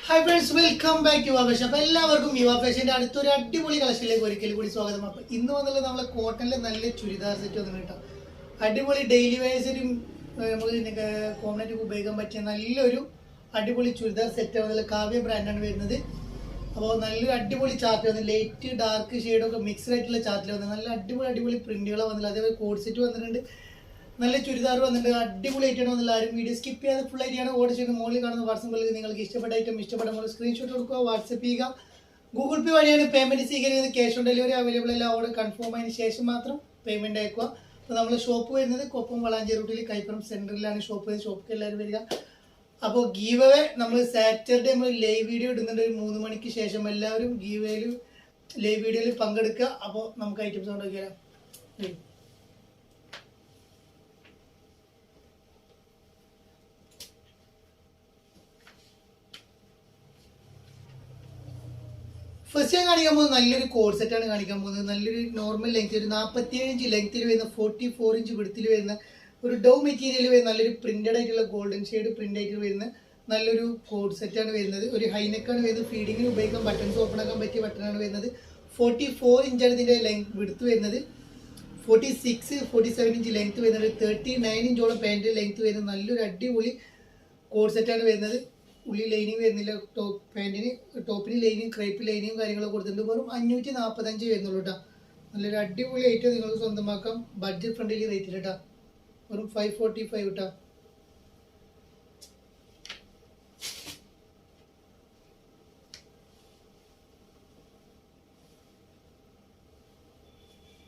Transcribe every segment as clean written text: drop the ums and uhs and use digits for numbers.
Hi friends, welcome back യുവ fashion. അപ്പോൾ എല്ലാവർക്കും യുവ ഫാഷൻ്റെ അടുത്തൊരു അടിപൊളി കളക്ഷനിലേക്ക് ഒരിക്കൽ കൂടി സ്വാഗതം. അപ്പോൾ ഇന്ന് വന്നുള്ളത് നമ്മളെ കോട്ടണിലെ നല്ല ചുരിദാർ സെറ്റ് വന്നു കേട്ടോ. അടിപൊളി ഡെയിലി വെയർസിനും നമുക്ക് കോമണായിട്ട് ഉപയോഗിക്കാൻ പറ്റിയ നല്ലൊരു അടിപൊളി ചുരിദാർ സെറ്റ് വന്നുള്ള കാവ്യ ബ്രാൻഡാണ് വരുന്നത്. അപ്പോൾ നല്ലൊരു അടിപൊളി ചാർട്ട് വന്നു, ലൈറ്റ് ഡാർക്ക് ഷെയ്ഡൊക്കെ മിക്സ്ഡ് ആയിട്ടുള്ള ചാർട്ടിൽ വന്നത് നല്ല അടിപൊളി പ്രിന്റുകളാണ് വന്നില്ല. അതേപോലെ കോഡ് സെറ്റ് വന്നിട്ടുണ്ട്, നല്ല ചുരിദാർ വന്നിട്ടുണ്ട്, അടിപൊളിയായിട്ടാണ് വന്നില്ല. ആരും വീഡിയോ സ്കിപ്പ് ചെയ്യാതെ ഫുൾ ആയിട്ടാണ് ഓർഡർ ചെയ്യുന്നത്. മുകളിൽ കാണുന്ന വാട്സപ്പിൽ നിങ്ങൾക്ക് ഇഷ്ടപ്പെട്ട ഐറ്റം ഇഷ്ടപ്പെടുമ്പോൾ സ്ക്രീൻഷോട്ട് കൊടുക്കുക, വാട്സപ്പ് ചെയ്യുക. ഗൂഗിൾ പേ വഴിയാണ് പേയ്മെന്റ് സ്വീകരിക്കുന്നത്. ക്യാഷ് ഓൺ ഡെലിവറി അവൈലബിൾ അല്ല. ഓർഡർ കൺഫേം ആയതിനു ശേഷം മാത്രം പേയ്മെന്റ് അയക്കുക. അപ്പോൾ നമ്മൾ ഷോപ്പ് വരുന്നത് കൊപ്പം വളാഞ്ചേരി റൂട്ടിൽ കൈപ്പുറം സെന്ററിലാണ് ഷോപ്പ്. ഷോപ്പിൽ എല്ലാവരും വരിക. അപ്പോൾ ഗീവ് അവേ നമ്മൾ സാറ്റർഡേ നമ്മൾ ലൈവ് വീഡിയോ ഇടുന്നുണ്ട്. ഒരു 3 മണിക്ക് ശേഷം എല്ലാവരും ഗീവ് അവേയിൽ ലൈവ് വീഡിയോയിൽ പങ്കെടുക്കുക. അപ്പോൾ നമുക്ക് ഐറ്റംസ് കൊണ്ടുവയ്ക്കാം. ഫസ്റ്റ് ഞാൻ കാണിക്കാൻ പോകുന്നത് നല്ലൊരു കോഡ് സെറ്റാണ് കാണിക്കാൻ പോകുന്നത്. നല്ലൊരു നോർമൽ ലെങ്ത്, ഒരു 47 ഇഞ്ച് ലെങ്ത്തിൽ വരുന്ന 44 ഇഞ്ച് വിടുത്തിൽ വരുന്ന ഒരു ഡൗ മെറ്റീരിയൽ വരുന്ന നല്ലൊരു പ്രിന്റഡ് ആയിട്ടുള്ള ഗോൾഡൻ ഷെയ്ഡ് പ്രിന്റ് ആയിട്ട് വരുന്ന നല്ലൊരു കോഡ് സെറ്റാണ് വരുന്നത്. ഒരു ഹൈനെക്കാണ് വരുന്നത്. ഫീഡിങ്ങിന് ഉപയോഗിക്കാൻ ബട്ടൺസ് ഓപ്പൺ ആക്കാൻ പറ്റിയ ബട്ടണാണ് വരുന്നത്. 44 ഇഞ്ചാണ് ഇതിൻ്റെ ലെങ്ത് വിടുത്ത് വരുന്നത്. 47 ഇഞ്ച് ലെങ്ത് വരുന്നത്. 39 ഇഞ്ചോളം പാൻറ്റ് ലെങ്ത് വരുന്ന നല്ലൊരു അടിപൊളി കോഡ് സെറ്റാണ് വരുന്നത്. ഉള്ളി ലൈനിങ് വരുന്നില്ല. പാൻറ്റിന് ടോപ്പിന് ലൈനിങ് ക്രേപ്പ് ലൈനിങ്ങും കാര്യങ്ങളൊക്കെ കൊടുത്തിട്ടുണ്ട്. വെറും 545 വരുന്നുള്ളൂ കേട്ടോ. നല്ലൊരു അടിപൊളി ഐറ്റം നിങ്ങൾക്ക് സ്വന്തമാക്കാം. ബഡ്ജറ്റ് ഫ്രണ്ട്ലി റേറ്റിൽ കേട്ടോ. വെറും 545 കേട്ടോ.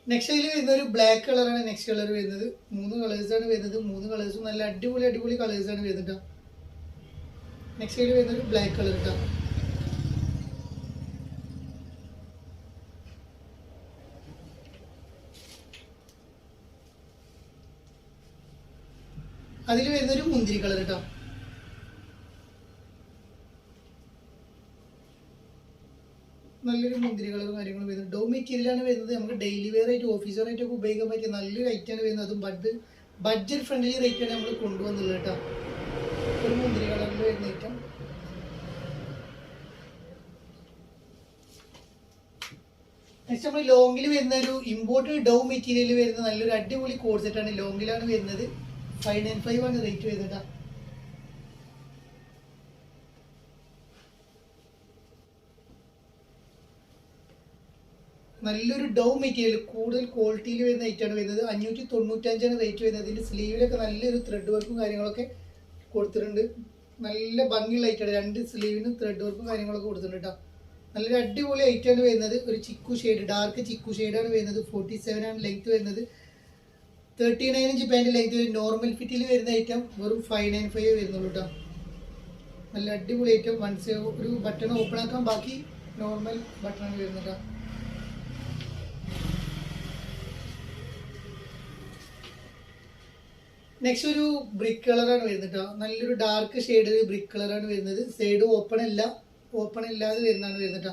നെക്സ്റ്റ് ഇതിൽ വരുന്ന ഒരു ബ്ലാക്ക് കളറാണ് നെക്സ്റ്റ് കളർ വരുന്നത്. 3 കളേഴ്സാണ് വരുന്നത്. 3 കളേഴ്സും നല്ല അടിപൊളി കളേഴ്സാണ് വരുന്നത് കേട്ടോ. നെക്സ്റ്റ് സൈഡ് വരുന്നത് ബ്ലാക്ക് കളർ കേട്ടോ. അതിൽ വരുന്നൊരു മുന്തിരി കളർ കേട്ടോ. നല്ലൊരു മുന്തിരി കളറും കാര്യങ്ങളും വരുന്നത്. ഡോ മെറ്റീരിയലാണ് വരുന്നത്. നമുക്ക് ഡെയിലി വെയർ ആയിട്ട് ഓഫീസ് വെയർ ആയിട്ടൊക്കെ ഉപയോഗിക്കാൻ പറ്റിയ നല്ലൊരു ഐറ്റാണ് വരുന്നത്. അതും ബഡ്ജറ്റ് ഫ്രണ്ട്ലി റേറ്റാണ് നമ്മൾ കൊണ്ടുവന്നുള്ളത് കേട്ടോ. ഒരു മുന്തിരി കളറിൽ വരുന്ന ഐറ്റം. നെക്സ്റ്റ് നമ്മൾ ലോങ്ങിൽ വരുന്ന ഒരു ഇമ്പോർട്ടഡ് ഡൗ മെറ്റീരിയൽ വരുന്ന നല്ലൊരു അടിപൊളി കോഡ് സെറ്റാണ്. ലോങ്ങിലാണ് വരുന്നത്. 595 ആണ് റേറ്റ് വരുന്നത്. നല്ലൊരു ഡൗ മെറ്റീരിയൽ കൂടുതൽ ക്വാളിറ്റിയിൽ വരുന്ന ഐറ്റാണ് വരുന്നത്. 595 റേറ്റ് വരുന്നത്. ഇതിൻ്റെ സ്ലീവിലൊക്കെ നല്ലൊരു ത്രെഡ് വർക്കും കാര്യങ്ങളൊക്കെ കൊടുത്തിട്ടുണ്ട്. നല്ല ഭംഗിയുള്ള ഐറ്റാണ്. 2 സ്ലീവിനും ത്രെഡ് വർക്കും കാര്യങ്ങളൊക്കെ കൊടുത്തിട്ടുണ്ട് കേട്ടോ. നല്ലൊരു അടിപൊളി ഐറ്റാണ് വരുന്നത്. ഒരു ചിക്കു ഷെയ്ഡ്, ഡാർക്ക് ചിക്കു ഷെയ്ഡാണ് വരുന്നത്. 47 ആണ് ലെങ്ത് വരുന്നത്. 39 ഇഞ്ച് പാൻറ്റ് ലെങ്ത് വരും. നോർമൽ ഫിറ്റിൽ വരുന്ന ഐറ്റം വെറും 595 വരുന്നുള്ളൂ കേട്ടോ. നല്ല അടിപൊളി ഐറ്റം. വൺസ് ഒരു ബട്ടൺ ഓപ്പൺ ആക്കാൻ ബാക്കി നോർമൽ ബട്ടണാണ് വരുന്നത് കേട്ടോ. നെക്സ്റ്റ് ഒരു ബ്രിക്ക് കളറാണ് വരുന്നത് കേട്ടോ. നല്ലൊരു ഡാർക്ക് ഷെയ്ഡ് ബ്രിക്ക് കളറാണ് വരുന്നത്. സൈഡ് ഓപ്പൺ ഇല്ലാതെ വരുന്നതാണ് വരുന്നത് കേട്ടോ.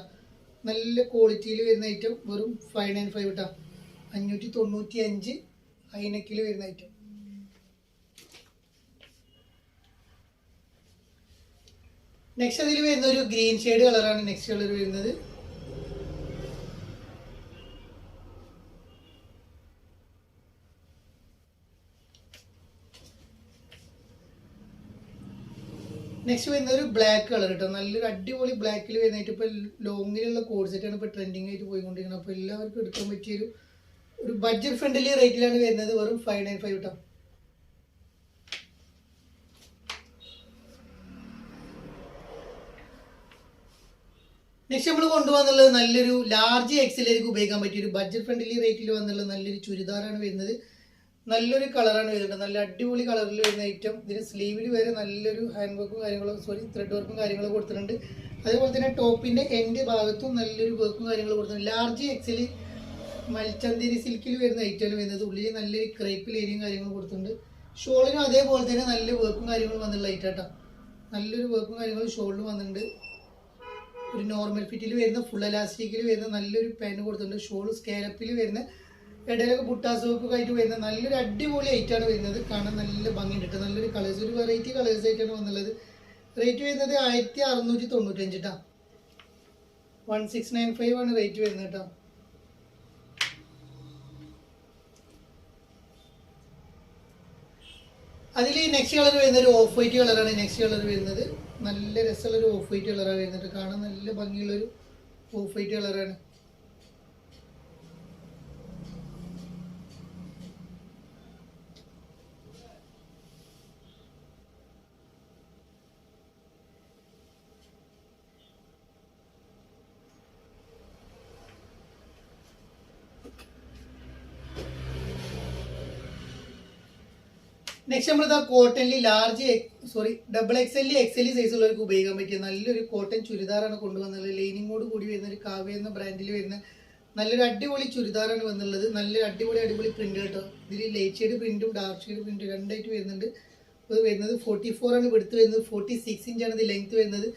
നല്ല ക്വാളിറ്റിയിൽ വരുന്ന ഐറ്റം. വെറും 595 കേട്ടോ. 595 ഹൈനെക്കിൽ വരുന്ന ഐറ്റം. നെക്സ്റ്റ് അതിൽ വരുന്ന ഒരു ഗ്രീൻ ഷെയ്ഡ് കളറാണ് നെക്സ്റ്റ് കളർ വരുന്നത്. നെക്സ്റ്റ് വരുന്ന ഒരു ബ്ലാക്ക് കളർ കേട്ടോ. നല്ലൊരു അടിപൊളി ബ്ലാക്കിൽ വരുന്നതായിട്ട് ഇപ്പോൾ ലോങ്ങിലുള്ള കോഡ് സെറ്റാണ് ഇപ്പോൾ ട്രെൻഡിങ് ആയിട്ട് പോയിക്കൊണ്ടിരിക്കുന്നത്. അപ്പോൾ എല്ലാവർക്കും എടുക്കാൻ പറ്റിയൊരു ബഡ്ജറ്റ് ഫ്രണ്ട്ലി റേറ്റിലാണ് വരുന്നത്. വെറും 595 കേട്ടോ. നെക്സ്റ്റ് നമ്മൾ കൊണ്ടുവന്നുള്ളത് നല്ലൊരു ലാർജ് എക്സലിലേക്ക് ഉപയോഗിക്കാൻ പറ്റിയൊരു ബഡ്ജറ്റ് ഫ്രണ്ട്ലി റേറ്റിൽ വന്നുള്ള നല്ലൊരു ചുരിദാറാണ് വരുന്നത്. നല്ലൊരു കളറാണ് വരുന്നത്. നല്ല അടിപൊളി കളറിൽ വരുന്ന ഐറ്റം. ഇതിന് സ്ലീവിൽ വരെ നല്ലൊരു ഹാൻഡ് വർക്കും ത്രെഡ് വർക്കും കാര്യങ്ങളും കൊടുത്തിട്ടുണ്ട്. അതേപോലെ തന്നെ ടോപ്പിൻ്റെ എൻഡ് ഭാഗത്തും നല്ലൊരു വർക്കും കാര്യങ്ങളും കൊടുത്തിട്ടുണ്ട്. ലാർജ് എക്സൽ മൽച്ചന്തേരി സിൽക്കിൽ വരുന്ന ഐറ്റമാണ് വരുന്നത്. ഉള്ളിൽ നല്ലൊരു ക്രേപ്പ് ലൈനിയും കാര്യങ്ങളും കൊടുത്തിട്ടുണ്ട്. ഷോളിനും അതേപോലെ തന്നെ നല്ല വർക്കും കാര്യങ്ങളും വന്നുള്ള ഐറ്റം കേട്ടോ. നല്ലൊരു വർക്കും കാര്യങ്ങളും ഷോളിനും വന്നിട്ടുണ്ട്. ഒരു നോർമൽ ഫിറ്റിൽ വരുന്ന ഫുൾ എലാസ്റ്റിക്കിൽ വരുന്ന നല്ലൊരു പാൻറ് കൊടുത്തിട്ടുണ്ട്. ഷോൾ സ്കാലപ്പിൽ വരുന്ന ഇടയിലൊക്കെ ബുട്ടാസ് വർക്ക് ആയിട്ട് വരുന്ന നല്ലൊരു അടിപൊളി ഐറ്റാണ് വരുന്നത്. കാണാൻ നല്ല ഭംഗിയുണ്ട്. നല്ലൊരു കളേഴ്സ്, ഒരു വെറൈറ്റി കളേഴ്സ് ആയിട്ടാണ് വന്നുള്ളത്. റേറ്റ് വരുന്നത് 1695 കേട്ടോ. 1695 ആണ് റേറ്റ് വരുന്നത് കേട്ടോ. അതിൽ നെക്സ്റ്റ് കളർ വരുന്നത് ഒരു ഓഫ് വൈറ്റ് കളറാണ്. നെക്സ്റ്റ് കളർ വരുന്നത് നല്ല രസമുള്ളൊരു ഓഫ് വൈറ്റ് കളറാണ് വരുന്നത്. കാണാൻ നല്ല ഭംഗിയുള്ളൊരു ഓഫ് വൈറ്റ് കളറാണ്. നെക്സ്റ്റ് നമ്മളിതാ കോട്ടണിൽ ഡബിൾ എക്സ് എൽ സൈസ് ഉള്ളവർക്ക് ഉപയോഗിക്കാൻ പറ്റിയ നല്ലൊരു കോട്ടൺ ചുരിദാറാണ് കൊണ്ടുവന്നത്. ലൈനിങ്ങോട് കൂടി വരുന്ന ഒരു കാവ്യ എന്ന ബ്രാൻഡിൽ വരുന്ന നല്ലൊരു അടിപൊളി ചുരിദാറാണ് വന്നുള്ളത്. നല്ലൊരു അടിപൊളി പ്രിന്റ് കേട്ടോ. ഇതിൽ ലൈറ്റ് ഷെയ്ഡ് പ്രിന്റും ഡാർക്ക് ഷെയ്ഡ് പ്രിന്റും രണ്ടായിട്ട് വരുന്നുണ്ട്. ഇത് വരുന്നത് 44 ആണ് എടുത്ത് വരുന്നത്. 46 ഇഞ്ചാണ് ഇത് ലെങ്ത് വരുന്നത്.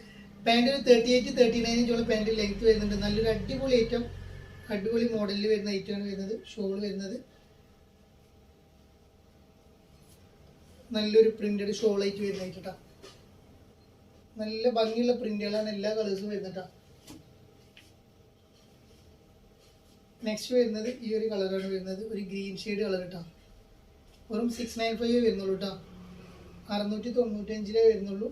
പാൻറ് ഒരു 38 39 ഇഞ്ചോളം പാൻറ് ലെങ്ത് വരുന്നുണ്ട്. നല്ലൊരു അടിപൊളി മോഡലിൽ വരുന്ന ഐറ്റമാണ് വരുന്നത്. ഷോൾ വരുന്നത് നല്ലൊരു പ്രിന്റഡ് ഷോളായിട്ട് വരുന്നതായിട്ടാ. നല്ല ഭംഗിയുള്ള പ്രിന്റുകളാണ് എല്ലാ കളേഴ്സും വരുന്നട്ടാ. നെക്സ്റ്റ് വരുന്നത് ഈ ഒരു കളറാണ് വരുന്നത്. ഒരു ഗ്രീൻ ഷെയ്ഡ് കളർ കേട്ടോ. വെറും 695 വരുന്നുള്ളൂ കേട്ടോ. 695 വരുന്നുള്ളൂ.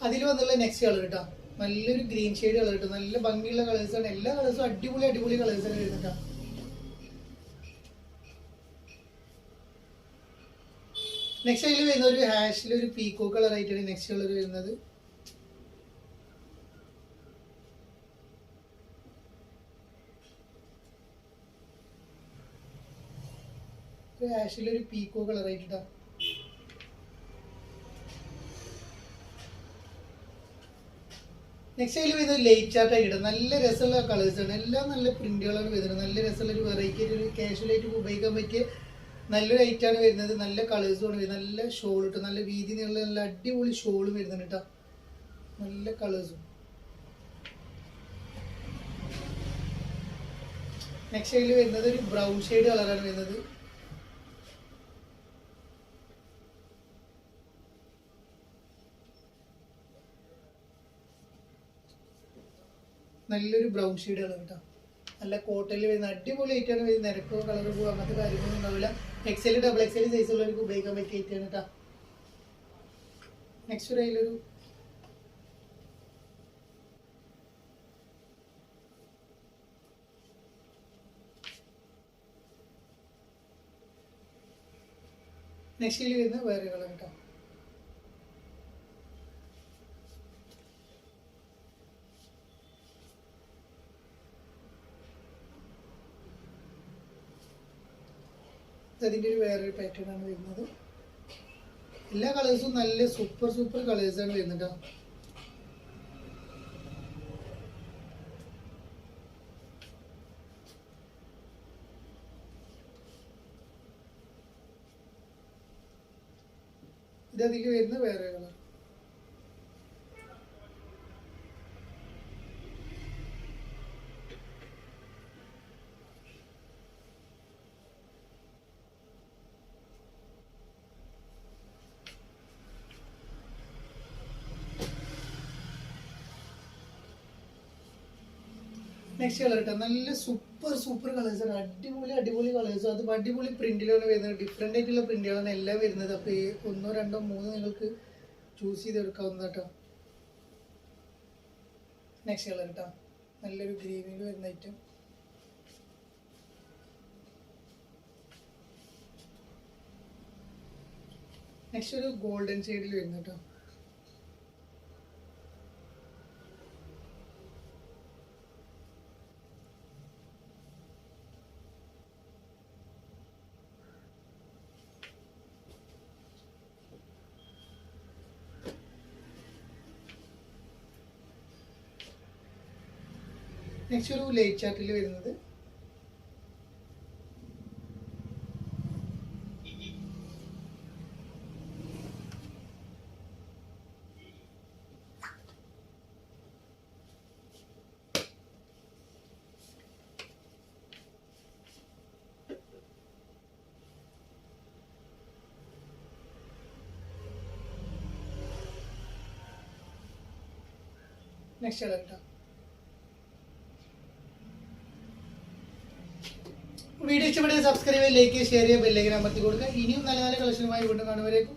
അതിൽ വന്നുള്ള നെക്സ്റ്റ് കളർ കേട്ടോ. നല്ലൊരു ഗ്രീൻ ഷെയ്ഡ് കളർ കേട്ടോ. നല്ല ഭംഗിയുള്ള കളേഴ്സാണ്. എല്ലാ കളേഴ്സും അടിപൊളി കളേഴ്സാണ് വരുന്നത് കേട്ടോ. നെക്സ്റ്റ് അതിൽ വരുന്ന ഒരു ഹാഷിൽ ഒരു പീക്കോ കളർ ആയിട്ടാണ് നെക്സ്റ്റ് കളർ വരുന്നത്. ഹാഷിലൊരു പീക്കോ കളർ ആയിട്ടാ. നെക്സ്റ്റ് അതിൽ വരുന്നത് ലൈറ്റ് ചാർട്ട് ആയിട്ട് നല്ല രസമുള്ള കളേഴ്സാണ്. എല്ലാം നല്ല പ്രിന്റുകളാണ് വരുന്നത്. നല്ല രസമുള്ള ഒരു വെറൈറ്റി ഒരു കാഷ്വലായിട്ട് ഉപയോഗിക്കാൻ പറ്റിയ നല്ലൊരു ഐറ്റാണ് വരുന്നത്. നല്ല കളേഴ്സുമാണ് വരുന്നത്. നല്ല ഷോൾ ഇട്ട് നല്ല വീതി നീളമുള്ള നല്ല അടിപൊളി ഷോളും വരുന്നുണ്ട് കേട്ടോ. നല്ല കളേഴ്സും. നെക്സ്റ്റ് അതിൽ വരുന്നത് ഒരു ബ്രൗൺ ഷെയ്ഡ് കളറാണ് വരുന്നത്. നല്ലൊരു ബ്രൗൺ ഷെയ്ഡ് കളർ കേട്ടോ. നല്ല കോട്ടണിൽ വരുന്ന അടിപൊളി ഐറ്റാണ് വരുന്നത്. നിരക്കോ കളർ പോകുക അങ്ങനത്തെ കാര്യങ്ങളൊന്നും ഉണ്ടാവില്ല. XL ഡബിൾ XL സൈസ് ഉള്ളവർക്ക് ഉപയോഗിക്കാൻ പറ്റിയ ഐറ്റാണ് കേട്ടോ. നെക്സ്റ്റ് ഒരു അതിലൊരു നെക്സ്റ്റ് വരുന്ന വേറെ കളർ കേട്ടോ. അതിൻ്റെ ഒരു വേറൊരു പാറ്റേൺ ആണ് വരുന്നത്. എല്ലാ കളേഴ്സും നല്ല സൂപ്പർ കളേഴ്സാണ് വരുന്നത് കേട്ടോ. ഇതതിലേക്ക് വരുന്ന വേറെ കളർ. നെക്സ്റ്റ് കളർ കേട്ടോ. നല്ല സൂപ്പർ കളേഴ്സാണ്. അടിപൊളി കളേഴ്സ്. അത് അടിപൊളി പ്രിന്റിലാണ് വരുന്നത്. ഡിഫറെൻ്റ് ആയിട്ടുള്ള പ്രിന്റുകളാണ് എല്ലാം വരുന്നത്. അപ്പോൾ ഈ 1 2 3 നിങ്ങൾക്ക് ചൂസ് ചെയ്തെടുക്കാവുന്ന കേട്ടോ. നെക്സ്റ്റ് കളർ കേട്ടോ. നല്ലൊരു ഗ്രീനിൽ വരുന്ന ഐറ്റം. നെക്സ്റ്റ് ഒരു ഗോൾഡൻ ഷെയ്ഡിൽ വരുന്ന കേട്ടോ. നെക്സ്റ്റ് ഒരു ലൈറ്റ് ചാർട്ടിൽ വരുന്നത് നെക്സ്റ്റ് കളർ കേട്ടോ. വീഡിയോ ഇഷ്ടപ്പെട്ടത് സബ്സ്ക്രൈബ് ചെയ്യുക, ലൈക്ക് ചെയ്യുക, ഷെയർ ചെയ്യുക, ബെല്ലൈക്കൻ അമർത്തി കൊടുക്കുക. ഇനിയും നല്ല നല്ല കളക്ഷനുമായി വീണ്ടും കാണുവരേക്കും